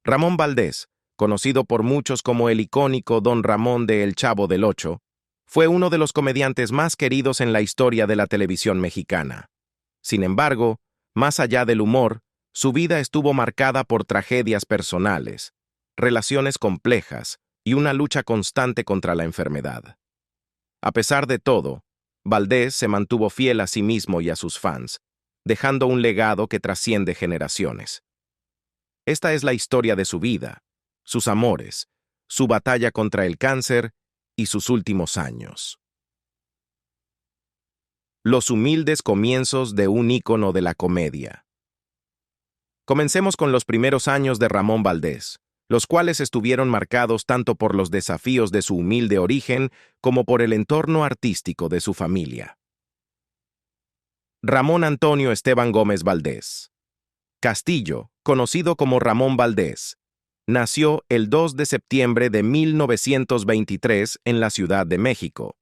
Ramón Valdés, conocido por muchos como el icónico Don Ramón de El Chavo del Ocho, fue uno de los comediantes más queridos en la historia de la televisión mexicana. Sin embargo, más allá del humor, su vida estuvo marcada por tragedias personales, relaciones complejas y una lucha constante contra la enfermedad. A pesar de todo, Valdés se mantuvo fiel a sí mismo y a sus fans, dejando un legado que trasciende generaciones. Esta es la historia de su vida, sus amores, su batalla contra el cáncer y sus últimos años. Los humildes comienzos de un ícono de la comedia. Comencemos con los primeros años de Ramón Valdés, los cuales estuvieron marcados tanto por los desafíos de su humilde origen como por el entorno artístico de su familia. Ramón Antonio Esteban Gómez Valdés Castillo, conocido como Ramón Valdés, nació el 2 de septiembre de 1923 en la Ciudad de México.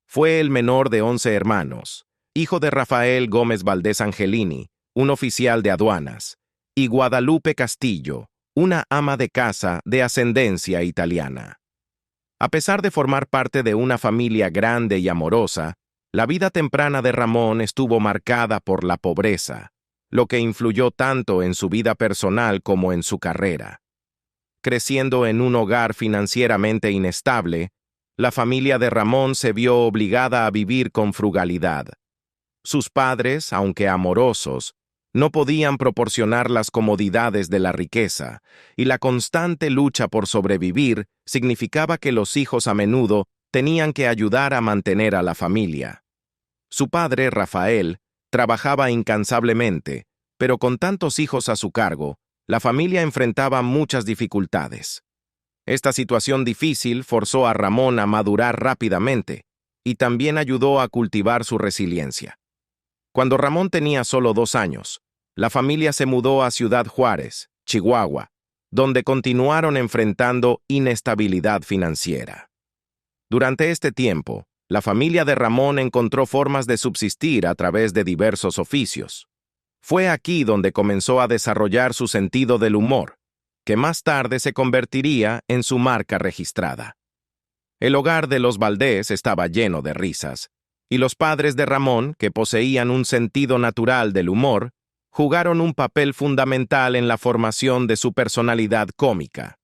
Fue el menor de 11 hermanos, hijo de Rafael Gómez Valdés Angelini, un oficial de aduanas, y Guadalupe Castillo, una ama de casa de ascendencia italiana. A pesar de formar parte de una familia grande y amorosa, la vida temprana de Ramón estuvo marcada por la pobreza, lo que influyó tanto en su vida personal como en su carrera. Creciendo en un hogar financieramente inestable, la familia de Ramón se vio obligada a vivir con frugalidad. Sus padres, aunque amorosos, no podían proporcionar las comodidades de la riqueza, y la constante lucha por sobrevivir significaba que los hijos a menudo tenían que ayudar a mantener a la familia. Su padre, Rafael, trabajaba incansablemente, pero con tantos hijos a su cargo, la familia enfrentaba muchas dificultades. Esta situación difícil forzó a Ramón a madurar rápidamente y también ayudó a cultivar su resiliencia. Cuando Ramón tenía solo 2 años, la familia se mudó a Ciudad Juárez, Chihuahua, donde continuaron enfrentando inestabilidad financiera. Durante este tiempo, la familia de Ramón encontró formas de subsistir a través de diversos oficios. Fue aquí donde comenzó a desarrollar su sentido del humor, que más tarde se convertiría en su marca registrada. El hogar de los Valdés estaba lleno de risas, y los padres de Ramón, que poseían un sentido natural del humor, jugaron un papel fundamental en la formación de su personalidad cómica.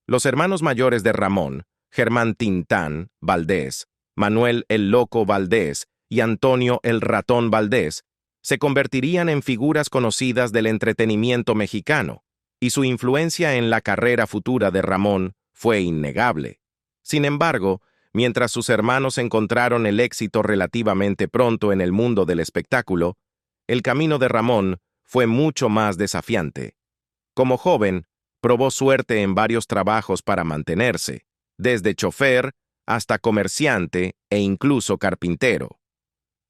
Los hermanos mayores de Ramón, Germán Tintán Valdés, Manuel el Loco Valdés y Antonio el Ratón Valdés, se convertirían en figuras conocidas del entretenimiento mexicano, y su influencia en la carrera futura de Ramón fue innegable. Sin embargo, mientras sus hermanos encontraron el éxito relativamente pronto en el mundo del espectáculo, el camino de Ramón fue mucho más desafiante. Como joven, probó suerte en varios trabajos para mantenerse, desde chofer hasta comerciante e incluso carpintero.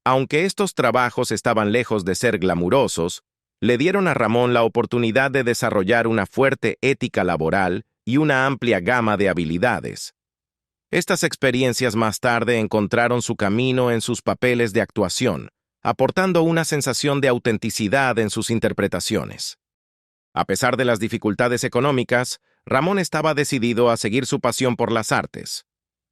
Aunque estos trabajos estaban lejos de ser glamurosos, le dieron a Ramón la oportunidad de desarrollar una fuerte ética laboral y una amplia gama de habilidades. Estas experiencias más tarde encontraron su camino en sus papeles de actuación, aportando una sensación de autenticidad en sus interpretaciones. A pesar de las dificultades económicas, Ramón estaba decidido a seguir su pasión por las artes.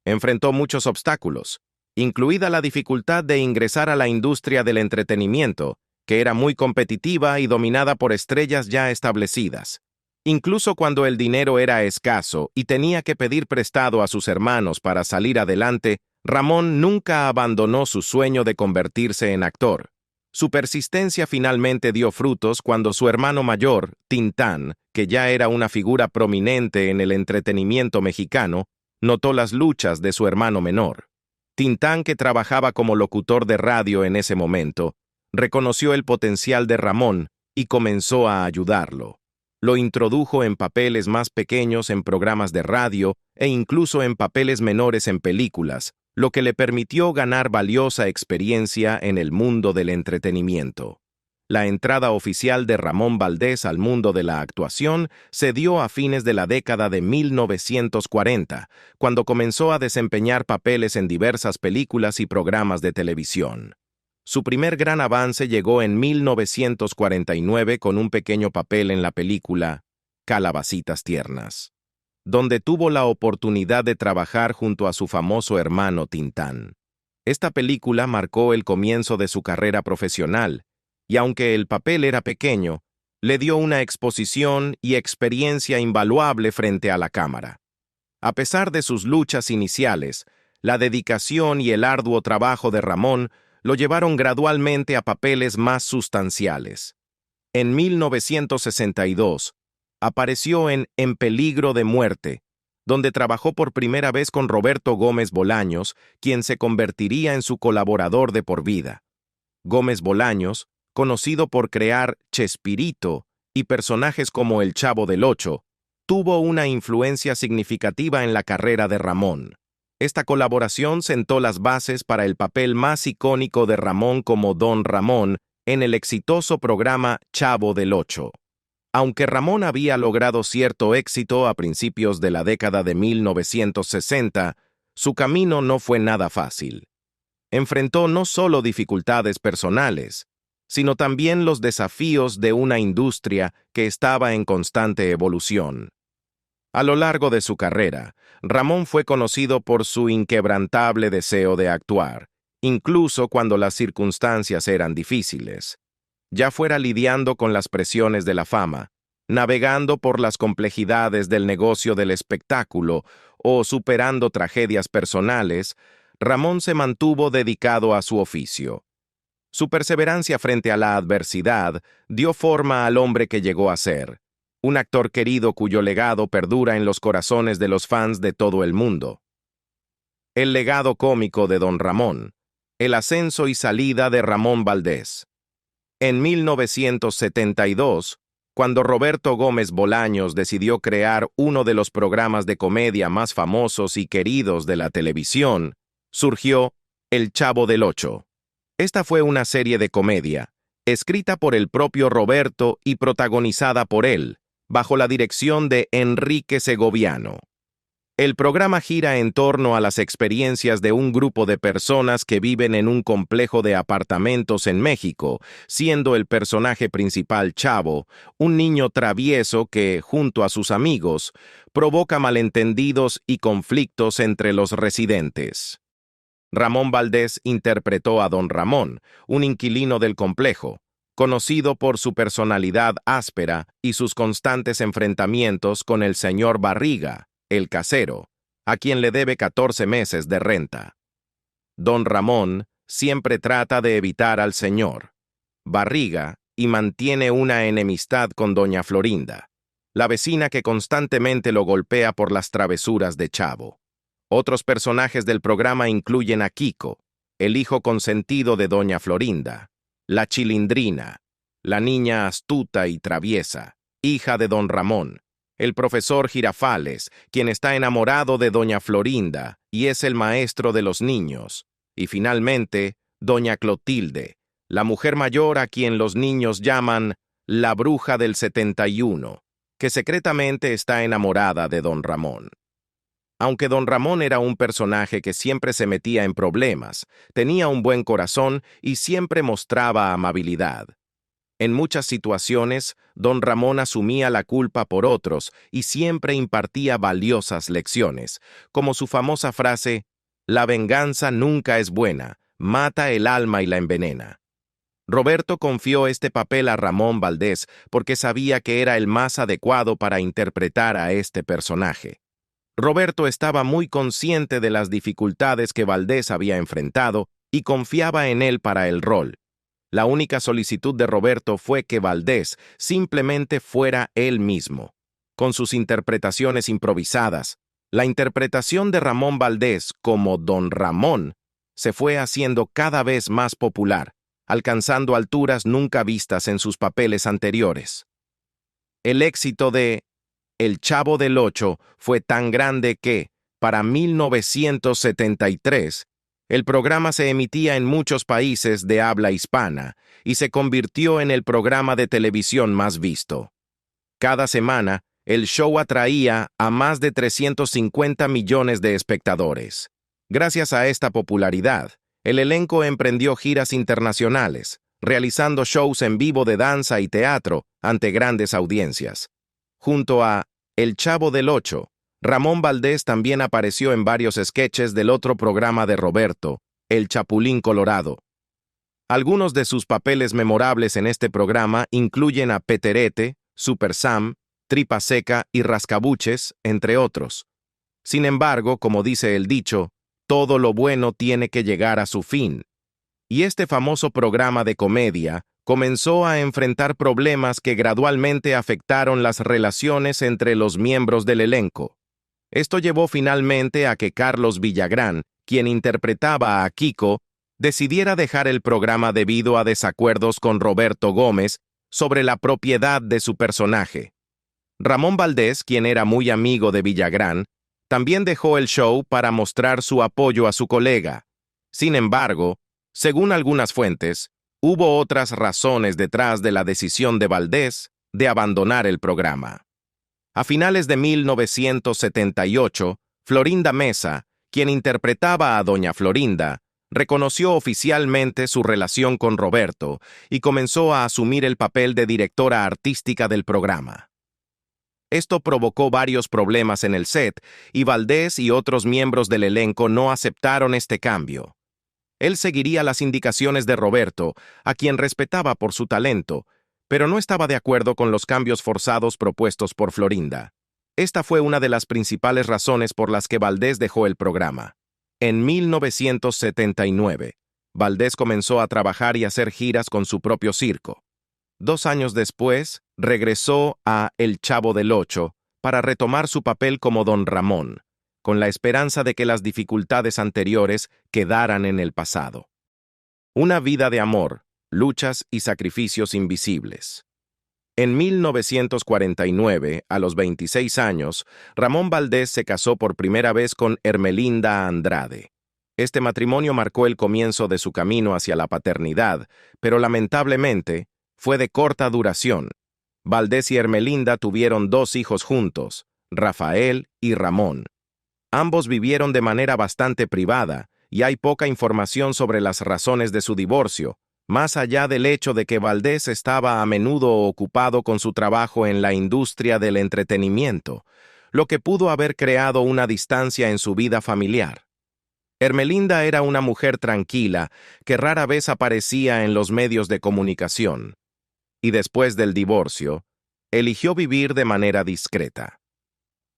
Enfrentó muchos obstáculos, incluida la dificultad de ingresar a la industria del entretenimiento, que era muy competitiva y dominada por estrellas ya establecidas. Incluso cuando el dinero era escaso y tenía que pedir prestado a sus hermanos para salir adelante, Ramón nunca abandonó su sueño de convertirse en actor. Su persistencia finalmente dio frutos cuando su hermano mayor, Tintán, que ya era una figura prominente en el entretenimiento mexicano, notó las luchas de su hermano menor. Tintán, que trabajaba como locutor de radio en ese momento, reconoció el potencial de Ramón y comenzó a ayudarlo. Lo introdujo en papeles más pequeños en programas de radio e incluso en papeles menores en películas, lo que le permitió ganar valiosa experiencia en el mundo del entretenimiento. La entrada oficial de Ramón Valdés al mundo de la actuación se dio a fines de la década de 1940, cuando comenzó a desempeñar papeles en diversas películas y programas de televisión. Su primer gran avance llegó en 1949 con un pequeño papel en la película Calabacitas Tiernas, donde tuvo la oportunidad de trabajar junto a su famoso hermano Tintán. Esta película marcó el comienzo de su carrera profesional, y aunque el papel era pequeño, le dio una exposición y experiencia invaluable frente a la cámara. A pesar de sus luchas iniciales, la dedicación y el arduo trabajo de Ramón lo llevaron gradualmente a papeles más sustanciales. En 1962, apareció En peligro de muerte, donde trabajó por primera vez con Roberto Gómez Bolaños, quien se convertiría en su colaborador de por vida. Gómez Bolaños, conocido por crear Chespirito y personajes como El Chavo del Ocho, tuvo una influencia significativa en la carrera de Ramón. Esta colaboración sentó las bases para el papel más icónico de Ramón como Don Ramón en el exitoso programa Chavo del Ocho. Aunque Ramón había logrado cierto éxito a principios de la década de 1960, su camino no fue nada fácil. Enfrentó no solo dificultades personales, sino también los desafíos de una industria que estaba en constante evolución. A lo largo de su carrera, Ramón fue conocido por su inquebrantable deseo de actuar, incluso cuando las circunstancias eran difíciles. Ya fuera lidiando con las presiones de la fama, navegando por las complejidades del negocio del espectáculo o superando tragedias personales, Ramón se mantuvo dedicado a su oficio. Su perseverancia frente a la adversidad dio forma al hombre que llegó a ser, un actor querido cuyo legado perdura en los corazones de los fans de todo el mundo. El legado cómico de Don Ramón, el ascenso y salida de Ramón Valdés. En 1972, cuando Roberto Gómez Bolaños decidió crear uno de los programas de comedia más famosos y queridos de la televisión, surgió El Chavo del Ocho. Esta fue una serie de comedia, escrita por el propio Roberto y protagonizada por él, bajo la dirección de Enrique Segoviano. El programa gira en torno a las experiencias de un grupo de personas que viven en un complejo de apartamentos en México, siendo el personaje principal Chavo, un niño travieso que, junto a sus amigos, provoca malentendidos y conflictos entre los residentes. Ramón Valdés interpretó a Don Ramón, un inquilino del complejo, conocido por su personalidad áspera y sus constantes enfrentamientos con el señor Barriga, el casero, a quien le debe 14 meses de renta. Don Ramón siempre trata de evitar al señor Barriga y mantiene una enemistad con doña Florinda, la vecina que constantemente lo golpea por las travesuras de Chavo. Otros personajes del programa incluyen a Kiko, el hijo consentido de doña Florinda, la Chilindrina, la niña astuta y traviesa, hija de Don Ramón, el profesor Girafales, quien está enamorado de doña Florinda y es el maestro de los niños, y finalmente, doña Clotilde, la mujer mayor a quien los niños llaman la bruja del 71, que secretamente está enamorada de Don Ramón. Aunque Don Ramón era un personaje que siempre se metía en problemas, tenía un buen corazón y siempre mostraba amabilidad. En muchas situaciones, Don Ramón asumía la culpa por otros y siempre impartía valiosas lecciones, como su famosa frase, «La venganza nunca es buena, mata el alma y la envenena». Roberto confió este papel a Ramón Valdés porque sabía que era el más adecuado para interpretar a este personaje. Roberto estaba muy consciente de las dificultades que Valdés había enfrentado y confiaba en él para el rol. La única solicitud de Roberto fue que Valdés simplemente fuera él mismo. Con sus interpretaciones improvisadas, la interpretación de Ramón Valdés como Don Ramón se fue haciendo cada vez más popular, alcanzando alturas nunca vistas en sus papeles anteriores. El éxito de El Chavo del Ocho fue tan grande que, para 1973, el programa se emitía en muchos países de habla hispana y se convirtió en el programa de televisión más visto. Cada semana, el show atraía a más de 350 millones de espectadores. Gracias a esta popularidad, el elenco emprendió giras internacionales, realizando shows en vivo de danza y teatro ante grandes audiencias. Junto a El Chavo del Ocho, Ramón Valdés también apareció en varios sketches del otro programa de Roberto, El Chapulín Colorado. Algunos de sus papeles memorables en este programa incluyen a Peterete, Super Sam, Tripa Seca y Rascabuches, entre otros. Sin embargo, como dice el dicho, todo lo bueno tiene que llegar a su fin. Y este famoso programa de comedia comenzó a enfrentar problemas que gradualmente afectaron las relaciones entre los miembros del elenco. Esto llevó finalmente a que Carlos Villagrán, quien interpretaba a Kiko, decidiera dejar el programa debido a desacuerdos con Roberto Gómez sobre la propiedad de su personaje. Ramón Valdés, quien era muy amigo de Villagrán, también dejó el show para mostrar su apoyo a su colega. Sin embargo, según algunas fuentes, hubo otras razones detrás de la decisión de Valdés de abandonar el programa. A finales de 1978, Florinda Mesa, quien interpretaba a Doña Florinda, reconoció oficialmente su relación con Roberto y comenzó a asumir el papel de directora artística del programa. Esto provocó varios problemas en el set y Valdés y otros miembros del elenco no aceptaron este cambio. Él seguiría las indicaciones de Roberto, a quien respetaba por su talento, pero no estaba de acuerdo con los cambios forzados propuestos por Florinda. Esta fue una de las principales razones por las que Valdés dejó el programa. En 1979, Valdés comenzó a trabajar y hacer giras con su propio circo. 2 años después, regresó a El Chavo del Ocho para retomar su papel como Don Ramón, con la esperanza de que las dificultades anteriores quedaran en el pasado. Una vida de amor, luchas y sacrificios invisibles. En 1949, a los 26 años, Ramón Valdés se casó por primera vez con Ermelinda Andrade. Este matrimonio marcó el comienzo de su camino hacia la paternidad, pero lamentablemente fue de corta duración. Valdés y Ermelinda tuvieron 2 hijos juntos, Rafael y Ramón. Ambos vivieron de manera bastante privada, y hay poca información sobre las razones de su divorcio, más allá del hecho de que Valdés estaba a menudo ocupado con su trabajo en la industria del entretenimiento, lo que pudo haber creado una distancia en su vida familiar. Ermelinda era una mujer tranquila que rara vez aparecía en los medios de comunicación, y después del divorcio, eligió vivir de manera discreta.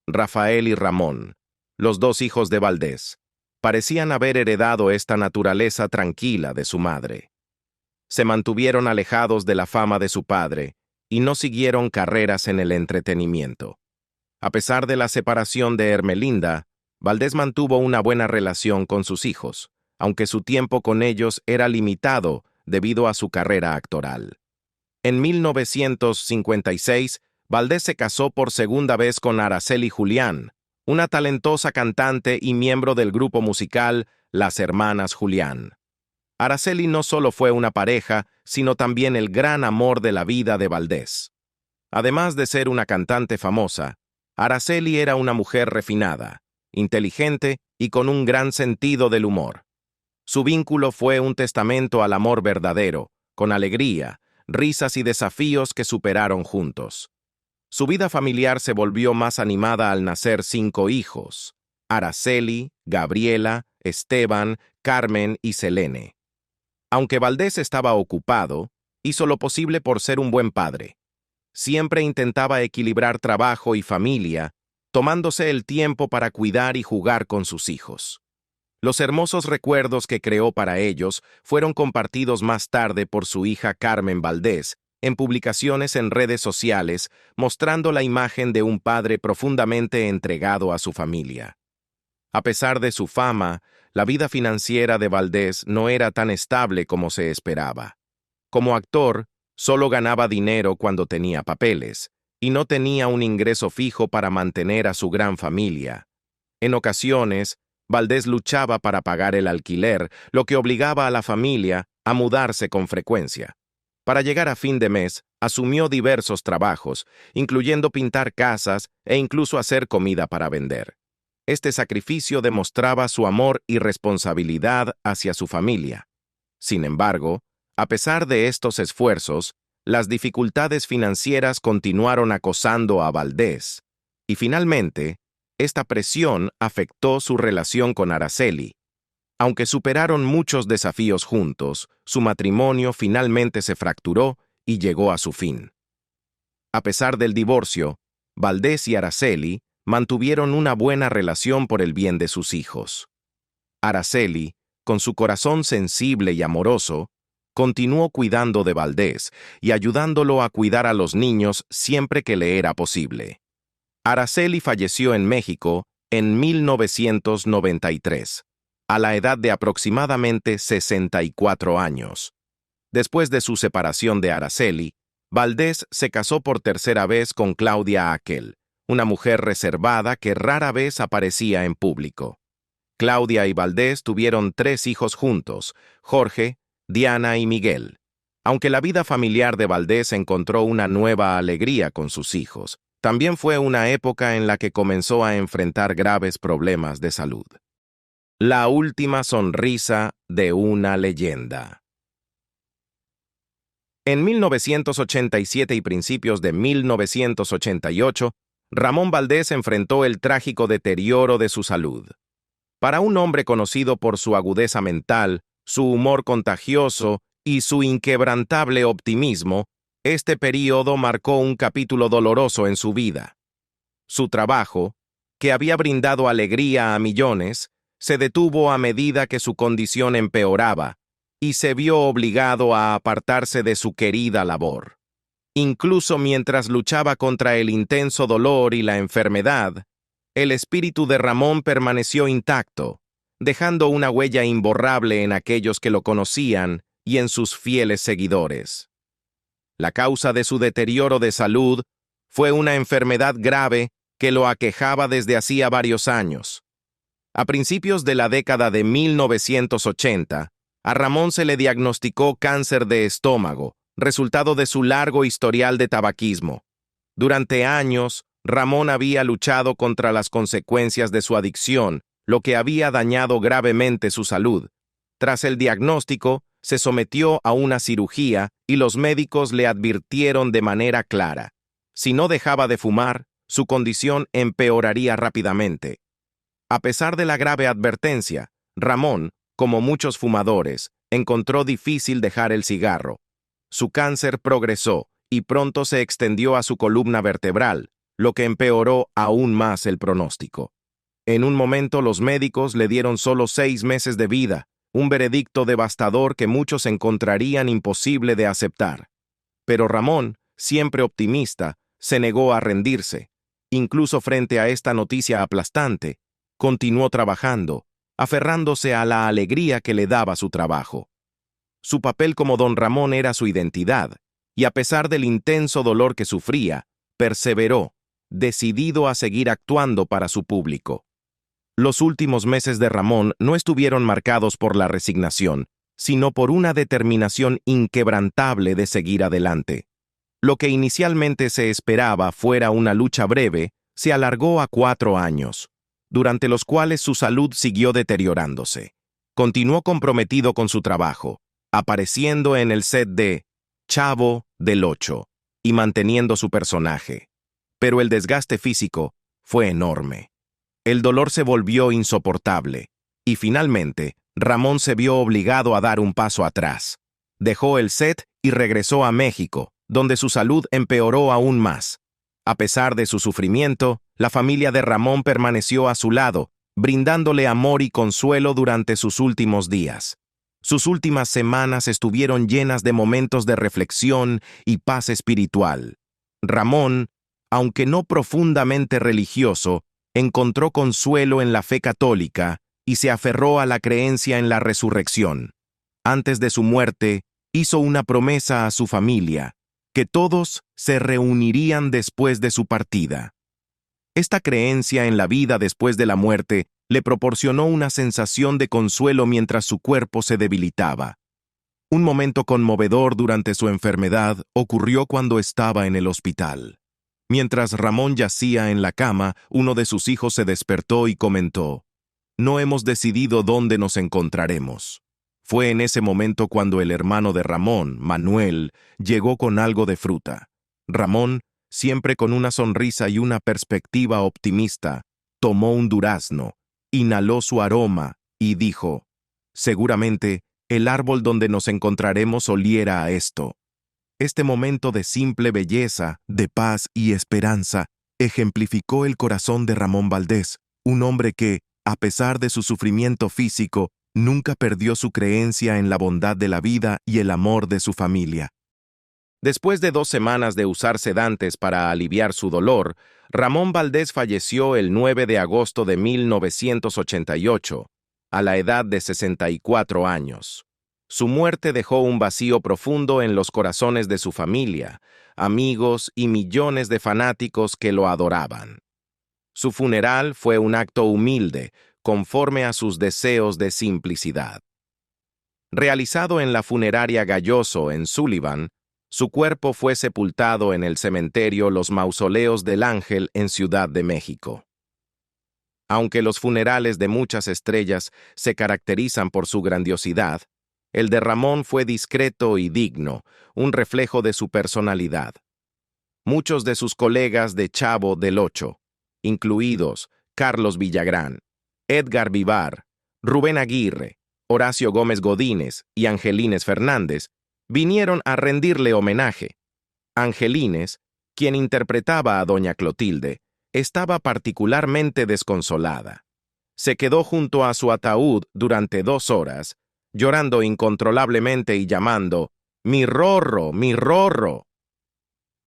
Rafael y Ramón, los 2 hijos de Valdés, parecían haber heredado esta naturaleza tranquila de su madre. Se mantuvieron alejados de la fama de su padre y no siguieron carreras en el entretenimiento. A pesar de la separación de Ermelinda, Valdés mantuvo una buena relación con sus hijos, aunque su tiempo con ellos era limitado debido a su carrera actoral. En 1956, Valdés se casó por segunda vez con Araceli Julián, una talentosa cantante y miembro del grupo musical Las Hermanas Julián. Araceli no solo fue una pareja, sino también el gran amor de la vida de Valdés. Además de ser una cantante famosa, Araceli era una mujer refinada, inteligente y con un gran sentido del humor. Su vínculo fue un testamento al amor verdadero, con alegría, risas y desafíos que superaron juntos. Su vida familiar se volvió más animada al nacer 5 hijos: Araceli, Gabriela, Esteban, Carmen y Selene. Aunque Valdés estaba ocupado, hizo lo posible por ser un buen padre. Siempre intentaba equilibrar trabajo y familia, tomándose el tiempo para cuidar y jugar con sus hijos. Los hermosos recuerdos que creó para ellos fueron compartidos más tarde por su hija Carmen Valdés en publicaciones en redes sociales, mostrando la imagen de un padre profundamente entregado a su familia. A pesar de su fama, la vida financiera de Valdés no era tan estable como se esperaba. Como actor, solo ganaba dinero cuando tenía papeles, y no tenía un ingreso fijo para mantener a su gran familia. En ocasiones, Valdés luchaba para pagar el alquiler, lo que obligaba a la familia a mudarse con frecuencia. Para llegar a fin de mes, asumió diversos trabajos, incluyendo pintar casas e incluso hacer comida para vender. Este sacrificio demostraba su amor y responsabilidad hacia su familia. Sin embargo, a pesar de estos esfuerzos, las dificultades financieras continuaron acosando a Valdés, y finalmente, esta presión afectó su relación con Araceli. Aunque superaron muchos desafíos juntos, su matrimonio finalmente se fracturó y llegó a su fin. A pesar del divorcio, Valdés y Araceli mantuvieron una buena relación por el bien de sus hijos. Araceli, con su corazón sensible y amoroso, continuó cuidando de Valdés y ayudándolo a cuidar a los niños siempre que le era posible. Araceli falleció en México en 1993, a la edad de aproximadamente 64 años. Después de su separación de Araceli, Valdés se casó por tercera vez con Claudia Aquel, una mujer reservada que rara vez aparecía en público. Claudia y Valdés tuvieron 3 hijos juntos, Jorge, Diana y Miguel. Aunque la vida familiar de Valdés encontró una nueva alegría con sus hijos, también fue una época en la que comenzó a enfrentar graves problemas de salud. La última sonrisa de una leyenda. En 1987 y principios de 1988, Ramón Valdés enfrentó el trágico deterioro de su salud. Para un hombre conocido por su agudeza mental, su humor contagioso y su inquebrantable optimismo, este período marcó un capítulo doloroso en su vida. Su trabajo, que había brindado alegría a millones, se detuvo a medida que su condición empeoraba y se vio obligado a apartarse de su querida labor. Incluso mientras luchaba contra el intenso dolor y la enfermedad, el espíritu de Ramón permaneció intacto, dejando una huella imborrable en aquellos que lo conocían y en sus fieles seguidores. La causa de su deterioro de salud fue una enfermedad grave que lo aquejaba desde hacía varios años. A principios de la década de 1980, a Ramón se le diagnosticó cáncer de estómago, resultado de su largo historial de tabaquismo. Durante años, Ramón había luchado contra las consecuencias de su adicción, lo que había dañado gravemente su salud. Tras el diagnóstico, se sometió a una cirugía y los médicos le advirtieron de manera clara: si no dejaba de fumar, su condición empeoraría rápidamente. A pesar de la grave advertencia, Ramón, como muchos fumadores, encontró difícil dejar el cigarro. Su cáncer progresó y pronto se extendió a su columna vertebral, lo que empeoró aún más el pronóstico. En un momento los médicos le dieron solo 6 meses de vida, un veredicto devastador que muchos encontrarían imposible de aceptar. Pero Ramón, siempre optimista, se negó a rendirse. Incluso frente a esta noticia aplastante, continuó trabajando, aferrándose a la alegría que le daba su trabajo. Su papel como Don Ramón era su identidad, y a pesar del intenso dolor que sufría, perseveró, decidido a seguir actuando para su público. Los últimos meses de Ramón no estuvieron marcados por la resignación, sino por una determinación inquebrantable de seguir adelante. Lo que inicialmente se esperaba fuera una lucha breve, se alargó a 4 años, durante los cuales su salud siguió deteriorándose. Continuó comprometido con su trabajo, apareciendo en el set de Chavo del Ocho y manteniendo su personaje. Pero el desgaste físico fue enorme. El dolor se volvió insoportable, y finalmente, Ramón se vio obligado a dar un paso atrás. Dejó el set y regresó a México, donde su salud empeoró aún más. A pesar de su sufrimiento, la familia de Ramón permaneció a su lado, brindándole amor y consuelo durante sus últimos días. Sus últimas semanas estuvieron llenas de momentos de reflexión y paz espiritual. Ramón, aunque no profundamente religioso, encontró consuelo en la fe católica y se aferró a la creencia en la resurrección. Antes de su muerte, hizo una promesa a su familia, que todos se reunirían después de su partida. Esta creencia en la vida después de la muerte le proporcionó una sensación de consuelo mientras su cuerpo se debilitaba. Un momento conmovedor durante su enfermedad ocurrió cuando estaba en el hospital. Mientras Ramón yacía en la cama, uno de sus hijos se despertó y comentó: «No hemos decidido dónde nos encontraremos. Fue en ese momento cuando el hermano de Ramón, Manuel, llegó con algo de fruta. Ramón, siempre con una sonrisa y una perspectiva optimista, tomó un durazno, inhaló su aroma y dijo: «Seguramente, el árbol donde nos encontraremos oliera a esto». Este momento de simple belleza, de paz y esperanza, ejemplificó el corazón de Ramón Valdés, un hombre que, a pesar de su sufrimiento físico, nunca perdió su creencia en la bondad de la vida y el amor de su familia. Después de 2 semanas de usar sedantes para aliviar su dolor, Ramón Valdés falleció el 9 de agosto de 1988, a la edad de 64 años. Su muerte dejó un vacío profundo en los corazones de su familia, amigos y millones de fanáticos que lo adoraban. Su funeral fue un acto humilde, conforme a sus deseos de simplicidad. Realizado en la funeraria Galloso en Sullivan, su cuerpo fue sepultado en el cementerio Los Mausoleos del Ángel en Ciudad de México. Aunque los funerales de muchas estrellas se caracterizan por su grandiosidad, el de Ramón fue discreto y digno, un reflejo de su personalidad. Muchos de sus colegas de Chavo del Ocho, incluidos Carlos Villagrán, Edgar Vivar, Rubén Aguirre, Horacio Gómez Godínez y Angelines Fernández, vinieron a rendirle homenaje. Angelines, quien interpretaba a doña Clotilde, estaba particularmente desconsolada. Se quedó junto a su ataúd durante 2 horas, llorando incontrolablemente y llamando: «¡Mi Rorro, mi Rorro!».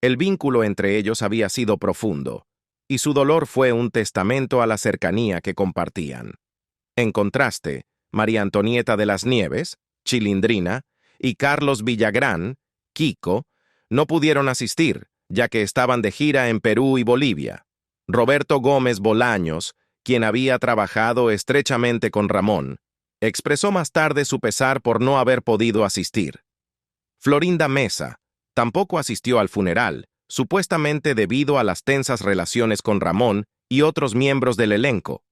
El vínculo entre ellos había sido profundo, y su dolor fue un testamento a la cercanía que compartían. En contraste, María Antonieta de las Nieves, Chilindrina, y Carlos Villagrán, Kiko, no pudieron asistir, ya que estaban de gira en Perú y Bolivia. Roberto Gómez Bolaños, quien había trabajado estrechamente con Ramón, expresó más tarde su pesar por no haber podido asistir. Florinda Mesa tampoco asistió al funeral, supuestamente debido a las tensas relaciones con Ramón y otros miembros del elenco.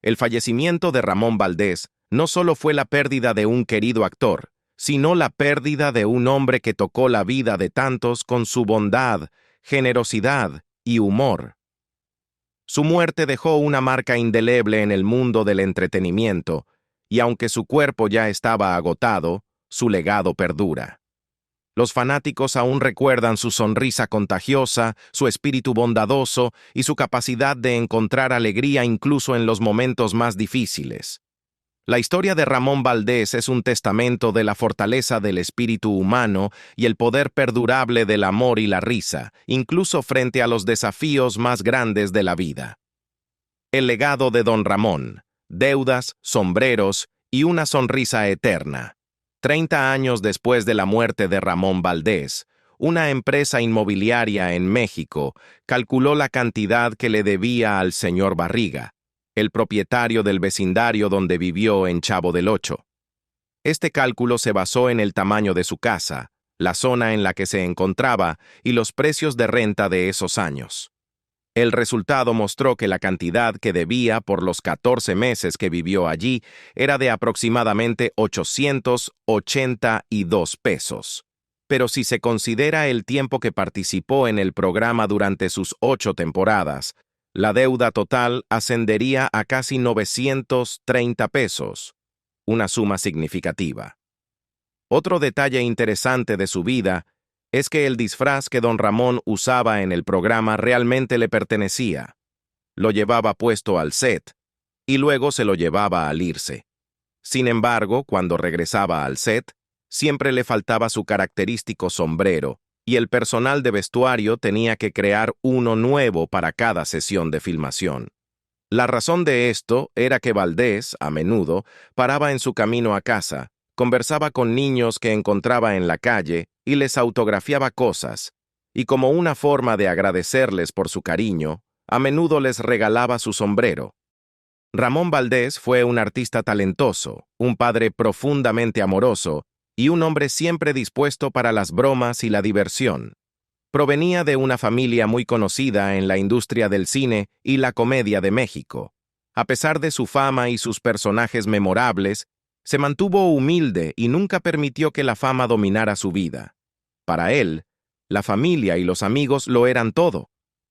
El fallecimiento de Ramón Valdés no solo fue la pérdida de un querido actor, sino la pérdida de un hombre que tocó la vida de tantos con su bondad, generosidad y humor. Su muerte dejó una marca indeleble en el mundo del entretenimiento, y aunque su cuerpo ya estaba agotado, su legado perdura. Los fanáticos aún recuerdan su sonrisa contagiosa, su espíritu bondadoso y su capacidad de encontrar alegría incluso en los momentos más difíciles. La historia de Ramón Valdés es un testamento de la fortaleza del espíritu humano y el poder perdurable del amor y la risa, incluso frente a los desafíos más grandes de la vida. El legado de Don Ramón: deudas, sombreros y una sonrisa eterna. 30 años después de la muerte de Ramón Valdés, una empresa inmobiliaria en México calculó la cantidad que le debía al señor Barriga, el propietario del vecindario donde vivió en Chavo del Ocho. Este cálculo se basó en el tamaño de su casa, la zona en la que se encontraba y los precios de renta de esos años. El resultado mostró que la cantidad que debía por los 14 meses que vivió allí era de aproximadamente 882 pesos. Pero si se considera el tiempo que participó en el programa durante sus 8 temporadas, la deuda total ascendería a casi 930 pesos, una suma significativa. Otro detalle interesante de su vida es que el disfraz que don Ramón usaba en el programa realmente le pertenecía. Lo llevaba puesto al set, y luego se lo llevaba al irse. Sin embargo, cuando regresaba al set, siempre le faltaba su característico sombrero, y el personal de vestuario tenía que crear uno nuevo para cada sesión de filmación. La razón de esto era que Valdés, a menudo, paraba en su camino a casa, conversaba con niños que encontraba en la calle y les autografiaba cosas, y como una forma de agradecerles por su cariño, a menudo les regalaba su sombrero. Ramón Valdés fue un artista talentoso, un padre profundamente amoroso y un hombre siempre dispuesto para las bromas y la diversión. Provenía de una familia muy conocida en la industria del cine y la comedia de México. A pesar de su fama y sus personajes memorables, Se mantuvo humilde y nunca permitió que la fama dominara su vida. Para él, la familia y los amigos lo eran todo.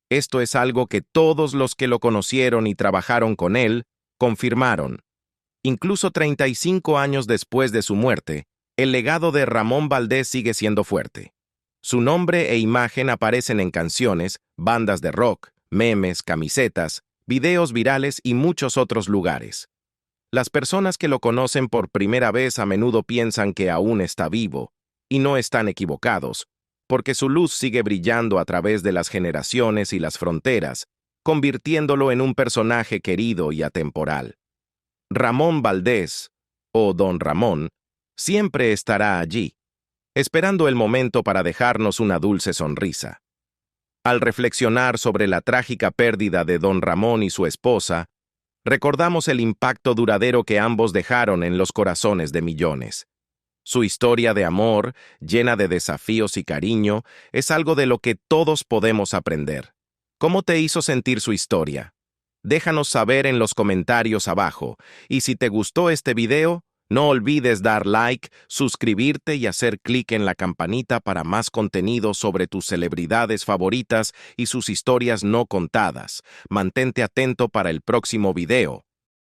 Esto es algo que todos los que lo conocieron y trabajaron con él confirmaron. Incluso 35 años después de su muerte, el legado de Ramón Valdés sigue siendo fuerte. Su nombre e imagen aparecen en canciones, bandas de rock, memes, camisetas, videos virales y muchos otros lugares. Las personas que lo conocen por primera vez a menudo piensan que aún está vivo, y no están equivocados, porque su luz sigue brillando a través de las generaciones y las fronteras, convirtiéndolo en un personaje querido y atemporal. Ramón Valdés, o Don Ramón, siempre estará allí, esperando el momento para dejarnos una dulce sonrisa. Al reflexionar sobre la trágica pérdida de Don Ramón y su esposa, recordamos el impacto duradero que ambos dejaron en los corazones de millones. Su historia de amor, llena de desafíos y cariño, es algo de lo que todos podemos aprender. ¿Cómo te hizo sentir su historia? Déjanos saber en los comentarios abajo, y si te gustó este video, no olvides dar like, suscribirte y hacer clic en la campanita para más contenido sobre tus celebridades favoritas y sus historias no contadas. Mantente atento para el próximo video.